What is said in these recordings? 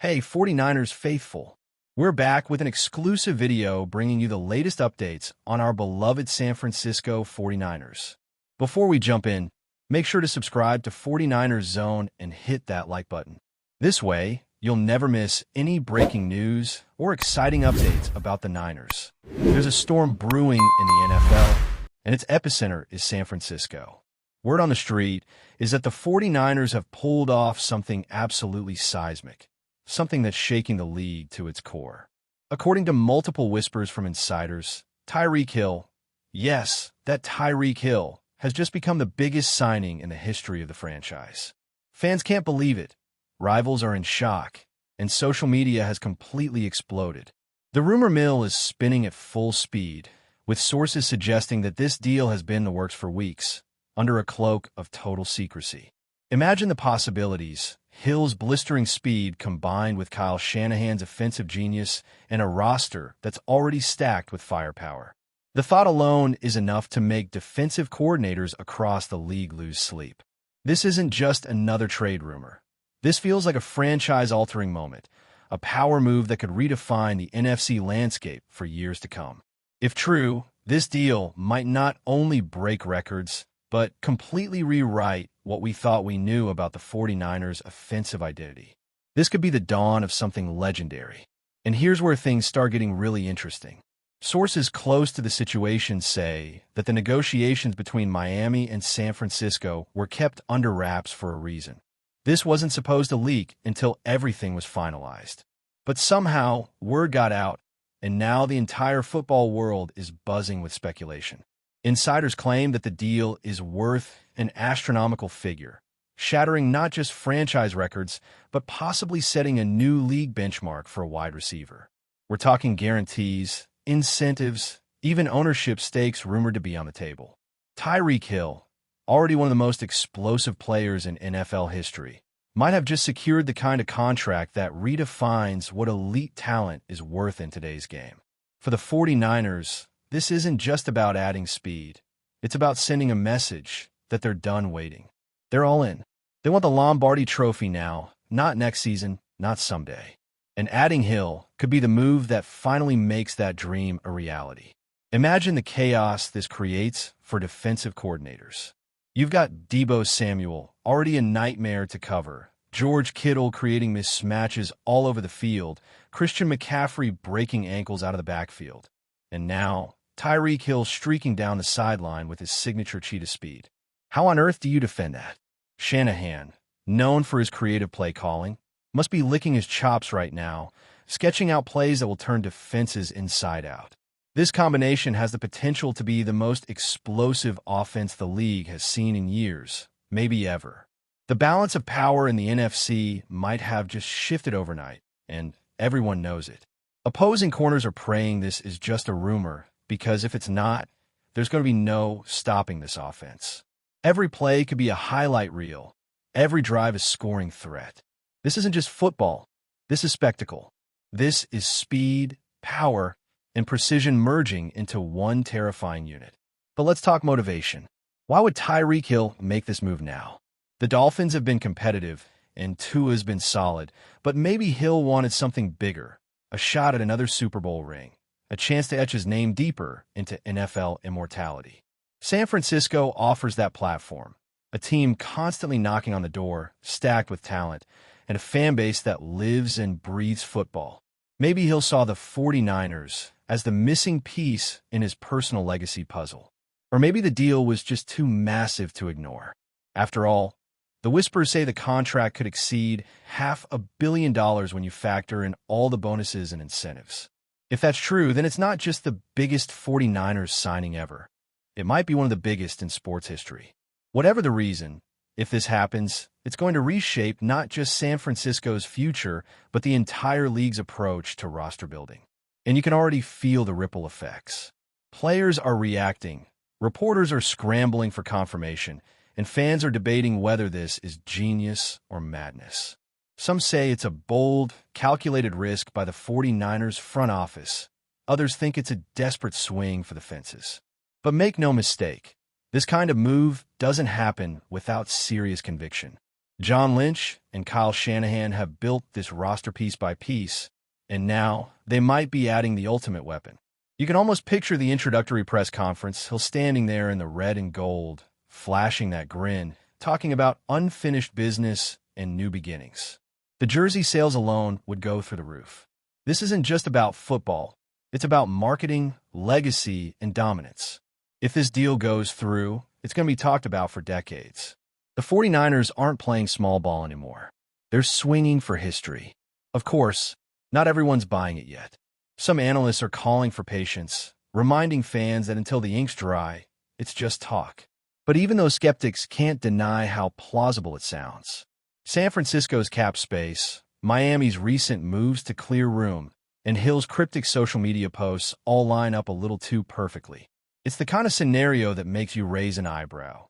Hey, 49ers faithful. We're back with an exclusive video bringing you the latest updates on our beloved San Francisco 49ers. Before we jump in, make sure to subscribe to 49ers Zone and hit that like button. This way, you'll never miss any breaking news or exciting updates about the Niners. There's a storm brewing in the NFL, and its epicenter is San Francisco. Word on the street is that the 49ers have pulled off something absolutely seismic. Something that's shaking the league to its core. According to multiple whispers from insiders, TYREEK Hill, yes, that TYREEK Hill, has just become the biggest signing in the history of the franchise. Fans can't believe it. Rivals are in shock, and social media has completely exploded. The rumor mill is spinning at full speed, with sources suggesting that this deal has been in the works for weeks, under a cloak of total secrecy. Imagine the possibilities. Hill's blistering speed combined with Kyle Shanahan's offensive genius and a roster that's already stacked with firepower. The thought alone is enough to make defensive coordinators across the league lose sleep. This isn't just another trade rumor. This feels like a franchise-altering moment, a power move that could redefine the NFC landscape for years to come. If true, this deal might not only break records, but completely rewrite what we thought we knew about the 49ers' offensive identity. This could be the dawn of something legendary. And here's where things start getting really interesting. Sources close to the situation say that the negotiations between Miami and San Francisco were kept under wraps for a reason. This wasn't supposed to leak until everything was finalized. But somehow, word got out, and now the entire football world is buzzing with speculation. Insiders claim that the deal is worth an astronomical figure, shattering not just franchise records, but possibly setting a new league benchmark for a wide receiver. We're talking guarantees, incentives, even ownership stakes rumored to be on the table. TYREEK Hill, already one of the most explosive players in NFL history, might have just secured the kind of contract that redefines what elite talent is worth in today's game. For the 49ers, this isn't just about adding speed. It's about sending a message that they're done waiting. They're all in. They want the Lombardi Trophy now, not next season, not someday. And adding Hill could be the move that finally makes that dream a reality. Imagine the chaos this creates for defensive coordinators. You've got Deebo Samuel, already a nightmare to cover, George Kittle creating mismatches all over the field, Christian McCaffrey breaking ankles out of the backfield. And now, TYREEK Hill streaking down the sideline with his signature cheetah speed. How on earth do you defend that? Shanahan, known for his creative play calling, must be licking his chops right now, sketching out plays that will turn defenses inside out. This combination has the potential to be the most explosive offense the league has seen in years, maybe ever. The balance of power in the NFC might have just shifted overnight, and everyone knows it. Opposing corners are praying this is just a rumor, because if it's not, there's going to be no stopping this offense. Every play could be a highlight reel. Every drive is scoring threat. This isn't just football. This is spectacle. This is speed, power, and precision merging into one terrifying unit. But let's talk motivation. Why would TYREEK Hill make this move now? The Dolphins have been competitive, and Tua's been solid, but maybe Hill wanted something bigger. A shot at another Super Bowl ring, a chance to etch his name deeper into NFL immortality. San Francisco offers that platform, a team constantly knocking on the door, stacked with talent, and a fan base that lives and breathes football. Maybe Hill saw the 49ers as the missing piece in his personal legacy puzzle. Or maybe the deal was just too massive to ignore. After all, the whispers say the contract could exceed $500 million when you factor in all the bonuses and incentives. If that's true, then it's not just the biggest 49ers signing ever. It might be one of the biggest in sports history. Whatever the reason, if this happens, it's going to reshape not just San Francisco's future, but the entire league's approach to roster building. And you can already feel the ripple effects. Players are reacting, reporters are scrambling for confirmation, and fans are debating whether this is genius or madness. Some say it's a bold, calculated risk by the 49ers front office. Others think it's a desperate swing for the fences. But make no mistake, this kind of move doesn't happen without serious conviction. John Lynch and Kyle Shanahan have built this roster piece by piece, and now they might be adding the ultimate weapon. You can almost picture the introductory press conference, Hill standing there in the red and gold, flashing that grin, talking about unfinished business and new beginnings. The jersey sales alone would go through the roof. This isn't just about football. It's about marketing, legacy, and dominance. If this deal goes through, it's going to be talked about for decades. The 49ers aren't playing small ball anymore. They're swinging for history. Of course, not everyone's buying it yet. Some analysts are calling for patience, reminding fans that until the ink's dry, it's just talk. But even those skeptics can't deny how plausible it sounds. San Francisco's cap space, Miami's recent moves to clear room, and Hill's cryptic social media posts all line up a little too perfectly. It's the kind of scenario that makes you raise an eyebrow.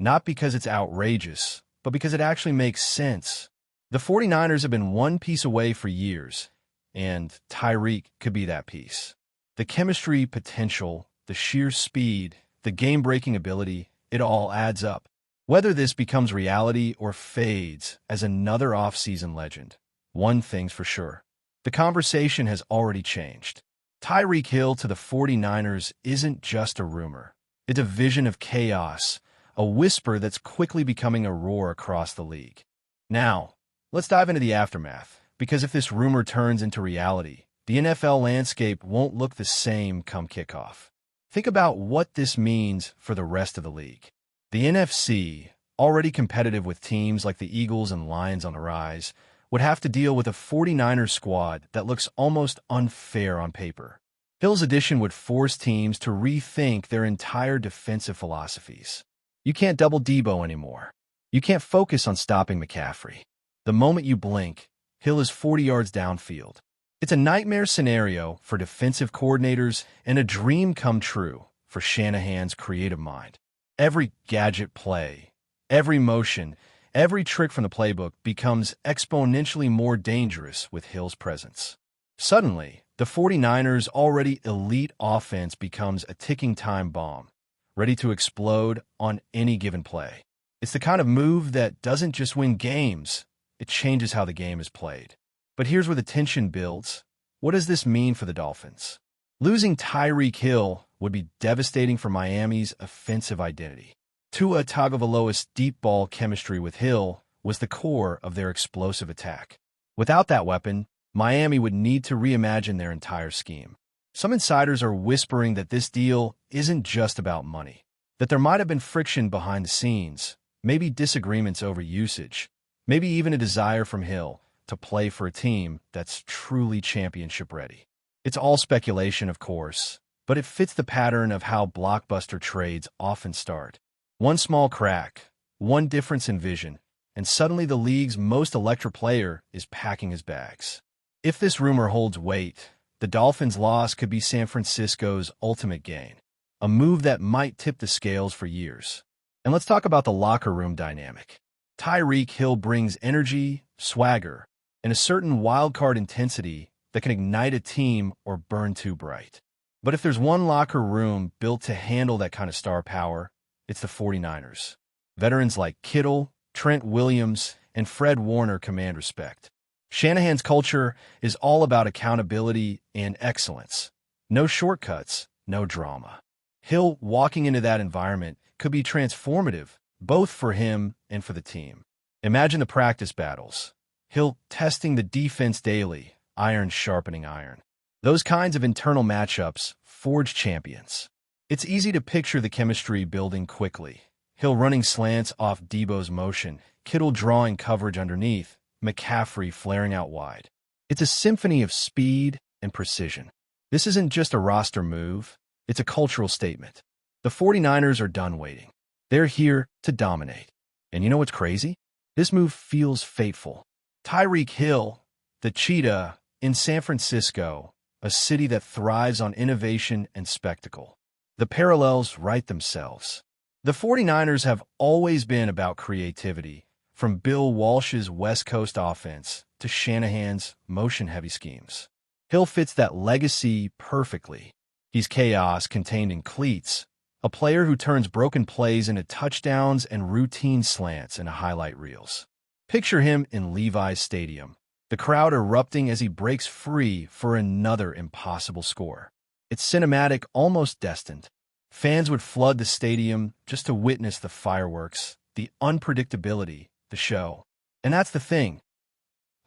Not because it's outrageous, but because it actually makes sense. The 49ers have been one piece away for years, and TYREEK could be that piece. The chemistry potential, the sheer speed, the game-breaking ability, it all adds up. Whether this becomes reality or fades as another off-season legend, one thing's for sure. The conversation has already changed. TYREEK Hill to the 49ers isn't just a rumor. It's a vision of chaos, a whisper that's quickly becoming a roar across the league. Now, let's dive into the aftermath, because if this rumor turns into reality, the NFL landscape won't look the same come kickoff. Think about what this means for the rest of the league. The NFC, already competitive with teams like the Eagles and Lions on the rise, would have to deal with a 49ers squad that looks almost unfair on paper. Hill's addition would force teams to rethink their entire defensive philosophies. You can't double Debo anymore. You can't focus on stopping McCaffrey. The moment you blink, Hill is 40 yards downfield. It's a nightmare scenario for defensive coordinators and a dream come true for Shanahan's creative mind. Every gadget play, every motion, every trick from the playbook becomes exponentially more dangerous with Hill's presence. Suddenly, the 49ers' already elite offense becomes a ticking time bomb, ready to explode on any given play. It's the kind of move that doesn't just win games, it changes how the game is played. But here's where the tension builds. What does this mean for the Dolphins? Losing TYREEK Hill would be devastating for Miami's offensive identity. Tua Tagovailoa's deep ball chemistry with Hill was the core of their explosive attack. Without that weapon, Miami would need to reimagine their entire scheme. Some insiders are whispering that this deal isn't just about money, that there might have been friction behind the scenes, maybe disagreements over usage, maybe even a desire from Hill to play for a team that's truly championship ready. It's all speculation, of course, but it fits the pattern of how blockbuster trades often start. One small crack, one difference in vision, and suddenly the league's most electric player is packing his bags. If this rumor holds weight, the Dolphins' loss could be San Francisco's ultimate gain, a move that might tip the scales for years. And let's talk about the locker room dynamic. TYREEK Hill brings energy, swagger, and a certain wildcard intensity that can ignite a team or burn too bright. But if there's one locker room built to handle that kind of star power, it's the 49ers. Veterans like Kittle, Trent Williams, and Fred Warner command respect. Shanahan's culture is all about accountability and excellence. No shortcuts, no drama. Hill walking into that environment could be transformative, both for him and for the team. Imagine the practice battles. Hill testing the defense daily, iron sharpening iron. Those kinds of internal matchups forge champions. It's easy to picture the chemistry building quickly. Hill running slants off Debo's motion, Kittle drawing coverage underneath, McCaffrey flaring out wide. It's a symphony of speed and precision. This isn't just a roster move, it's a cultural statement. The 49ers are done waiting. They're here to dominate. And you know what's crazy? This move feels fateful. TYREEK Hill, the cheetah, in San Francisco, a city that thrives on innovation and spectacle. The parallels write themselves. The 49ers have always been about creativity, from Bill Walsh's West Coast offense to Shanahan's motion-heavy schemes. Hill fits that legacy perfectly. He's chaos contained in cleats, a player who turns broken plays into touchdowns and routine slants into highlight reels. Picture him in Levi's Stadium, the crowd erupting as he breaks free for another impossible score. It's cinematic, almost destined. Fans would flood the stadium just to witness the fireworks, the unpredictability, the show. And that's the thing.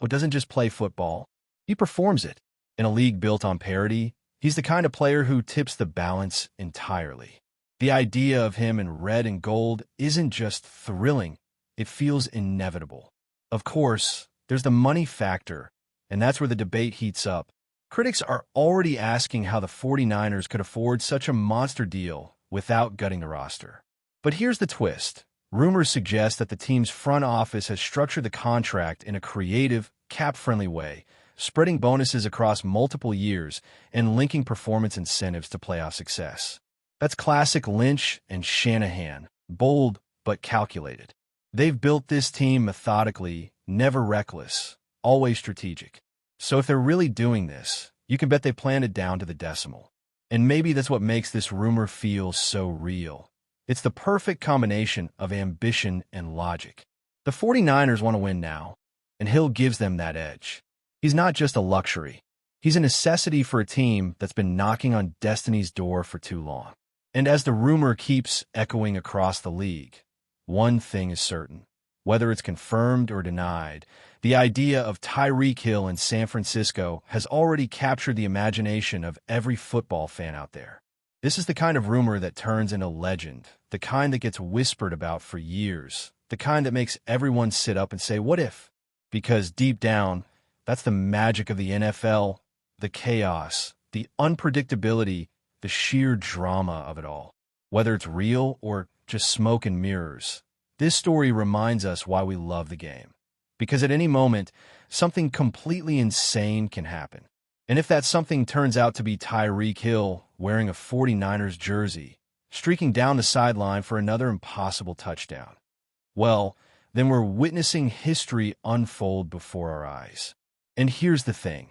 He doesn't just play football, he performs it. In a league built on parity, he's the kind of player who tips the balance entirely. The idea of him in red and gold isn't just thrilling, it feels inevitable. Of course, there's the money factor, and that's where the debate heats up. Critics are already asking how the 49ers could afford such a monster deal without gutting the roster. But here's the twist. Rumors suggest that the team's front office has structured the contract in a creative, cap-friendly way, spreading bonuses across multiple years and linking performance incentives to playoff success. That's classic Lynch and Shanahan, bold but calculated. They've built this team methodically, never reckless, always strategic. So if they're really doing this, you can bet they planned it down to the decimal. And maybe that's what makes this rumor feel so real. It's the perfect combination of ambition and logic. The 49ers want to win now, and Hill gives them that edge. He's not just a luxury. He's a necessity for a team that's been knocking on destiny's door for too long. And as the rumor keeps echoing across the league, one thing is certain. Whether it's confirmed or denied, the idea of TYREEK Hill in San Francisco has already captured the imagination of every football fan out there. This is the kind of rumor that turns into legend, the kind that gets whispered about for years, the kind that makes everyone sit up and say, what if? Because deep down, that's the magic of the NFL, the chaos, the unpredictability, the sheer drama of it all. Whether it's real or just smoke and mirrors, this story reminds us why we love the game. Because at any moment, something completely insane can happen. And if that something turns out to be TYREEK Hill wearing a 49ers jersey, streaking down the sideline for another impossible touchdown, well, then we're witnessing history unfold before our eyes. And here's the thing.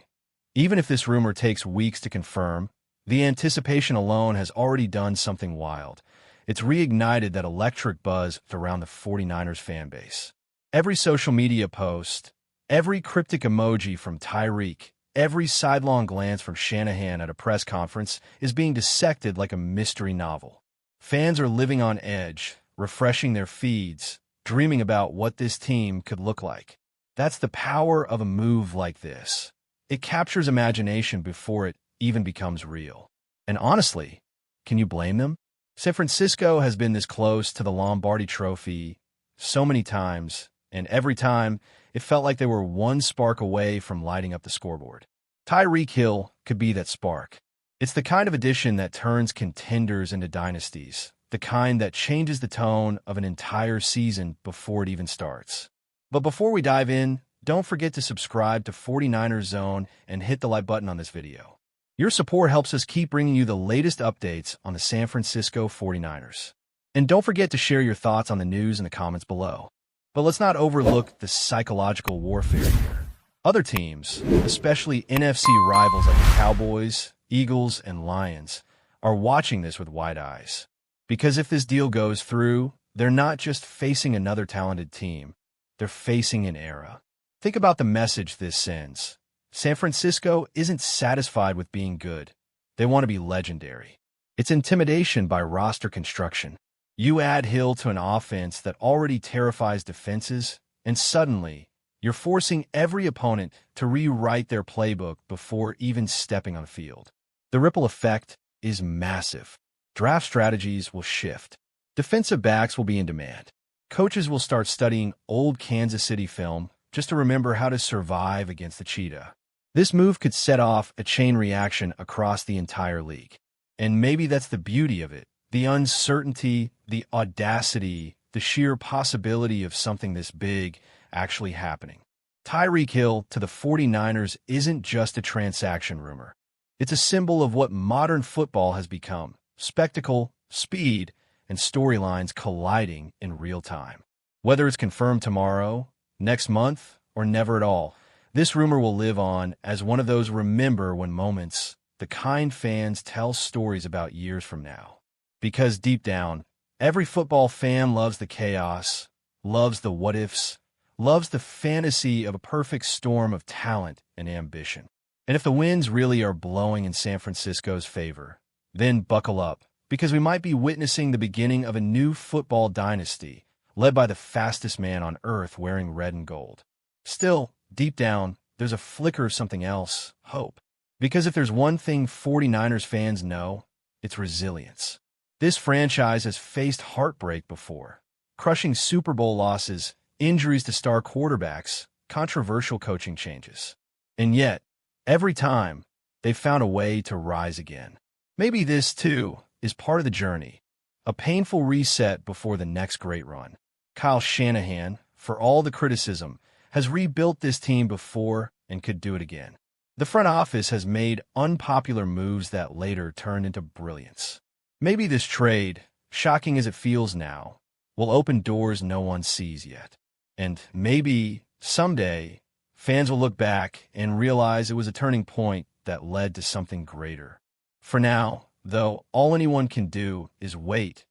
Even if this rumor takes weeks to confirm, the anticipation alone has already done something wild. It's reignited that electric buzz around the 49ers fan base. Every social media post, every cryptic emoji from TYREEK, every sidelong glance from Shanahan at a press conference is being dissected like a mystery novel. Fans are living on edge, refreshing their feeds, dreaming about what this team could look like. That's the power of a move like this. It captures imagination before it even becomes real. And honestly, can you blame them? San Francisco has been this close to the Lombardi Trophy so many times, and every time, it felt like they were one spark away from lighting up the scoreboard. TYREEK Hill could be that spark. It's the kind of addition that turns contenders into dynasties, the kind that changes the tone of an entire season before it even starts. But before we dive in, don't forget to subscribe to 49ers Zone and hit the like button on this video. Your support helps us keep bringing you the latest updates on the San Francisco 49ers. And don't forget to share your thoughts on the news in the comments below. But let's not overlook the psychological warfare here. Other teams, especially NFC rivals like the Cowboys, Eagles, and Lions, are watching this with wide eyes. Because if this deal goes through, they're not just facing another talented team, they're facing an era. Think about the message this sends. San Francisco isn't satisfied with being good. They want to be legendary. It's intimidation by roster construction. You add Hill to an offense that already terrifies defenses, and suddenly, you're forcing every opponent to rewrite their playbook before even stepping on the field. The ripple effect is massive. Draft strategies will shift. Defensive backs will be in demand. Coaches will start studying old Kansas City film just to remember how to survive against the cheetah. This move could set off a chain reaction across the entire league. And maybe that's the beauty of it. The uncertainty, the audacity, the sheer possibility of something this big actually happening. TYREEK Hill to the 49ers isn't just a transaction rumor. It's a symbol of what modern football has become: spectacle, speed, and storylines colliding in real time. Whether it's confirmed tomorrow, next month, or never at all, this rumor will live on as one of those remember when moments, the kind fans tell stories about years from now. Because deep down, every football fan loves the chaos, loves the what-ifs, loves the fantasy of a perfect storm of talent and ambition. And if the winds really are blowing in San Francisco's favor, then buckle up, because we might be witnessing the beginning of a new football dynasty, led by the fastest man on earth wearing red and gold. Still, deep down, there's a flicker of something else, hope. Because if there's one thing 49ers fans know, it's resilience. This franchise has faced heartbreak before, crushing Super Bowl losses, injuries to star quarterbacks, controversial coaching changes. And yet, every time, they've found a way to rise again. Maybe this, too, is part of the journey, a painful reset before the next great run. Kyle Shanahan, for all the criticism, has rebuilt this team before and could do it again. The front office has made unpopular moves that later turned into brilliance. Maybe this trade, shocking as it feels now, will open doors no one sees yet. And maybe, someday, fans will look back and realize it was a turning point that led to something greater. For now, though, all anyone can do is wait.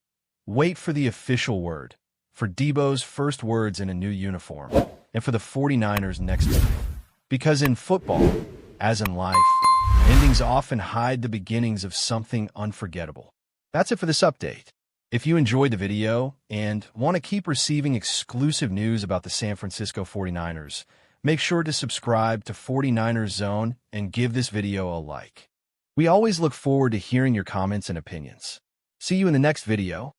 Wait for the official word, for Debo's first words in a new uniform, and for the 49ers' next move. Because in football, as in life, endings often hide the beginnings of something unforgettable. That's it for this update. If you enjoyed the video and want to keep receiving exclusive news about the San Francisco 49ers, make sure to subscribe to 49ers Zone and give this video a like. We always look forward to hearing your comments and opinions. See you in the next video.